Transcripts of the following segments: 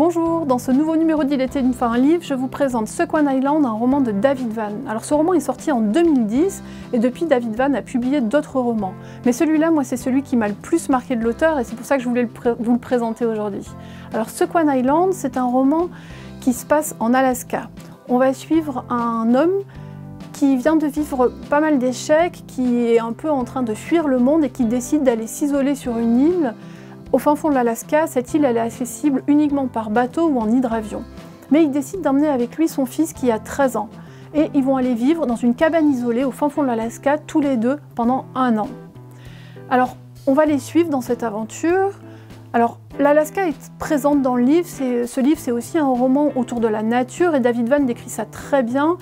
Bonjour, dans ce nouveau numéro d'Il était une fois un livre, je vous présente Sequan Island, un roman de David Vann. Alors ce roman est sorti en 2010 et depuis David Vann a publié d'autres romans. Mais celui-là, moi c'est celui qui m'a le plus marqué de l'auteur et c'est pour ça que je voulais vous le présenter aujourd'hui. Alors Sequan Island, c'est un roman qui se passe en Alaska. On va suivre un homme qui vient de vivre pas mal d'échecs, qui est un peu en train de fuir le monde et qui décide d'aller s'isoler sur une île. Au fin fond de l'Alaska, cette île elle est accessible uniquement par bateau ou en hydravion. Mais il décide d'emmener avec lui son fils qui a 13 ans. Et ils vont aller vivre dans une cabane isolée au fin fond de l'Alaska, tous les deux, pendant 1 an. Alors, on va les suivre dans cette aventure. Alors, l'Alaska est présente dans le livre. Ce livre, c'est aussi un roman autour de la nature et David Vann décrit ça très bien.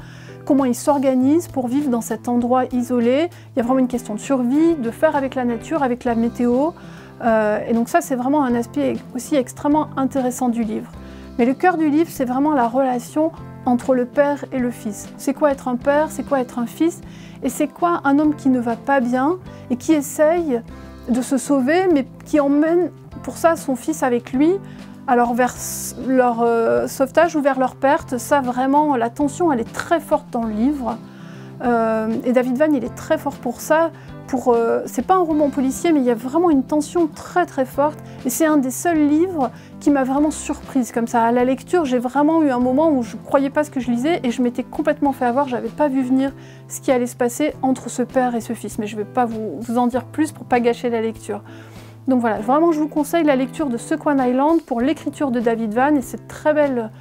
Comment il s'organise pour vivre dans cet endroit isolé. Il y a vraiment une question de survie, de faire avec la nature, avec la météo. Et donc ça, c'est vraiment un aspect aussi extrêmement intéressant du livre. Mais le cœur du livre, c'est vraiment la relation entre le père et le fils. C'est quoi être un père, c'est quoi être un fils, et c'est quoi un homme qui ne va pas bien et qui essaye de se sauver, mais qui emmène pour ça son fils avec lui, alors vers leur sauvetage ou vers leur perte. Ça vraiment, la tension, elle est très forte dans le livre. Et David Vann, il est très fort pour ça. C'est pas un roman policier, mais il y a vraiment une tension très très forte. Et c'est un des seuls livres qui m'a vraiment surprise comme ça. À la lecture, j'ai vraiment eu un moment où je ne croyais pas ce que je lisais et je m'étais complètement fait avoir. J'avais pas vu venir ce qui allait se passer entre ce père et ce fils. Mais je ne vais pas vous en dire plus pour pas gâcher la lecture. Donc voilà, vraiment je vous conseille la lecture de Sequan Island pour l'écriture de David Vann et cette très belle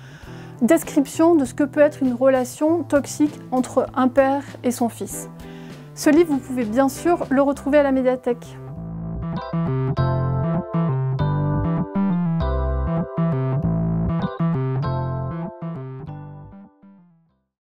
description de ce que peut être une relation toxique entre un père et son fils. Ce livre, vous pouvez bien sûr le retrouver à la médiathèque.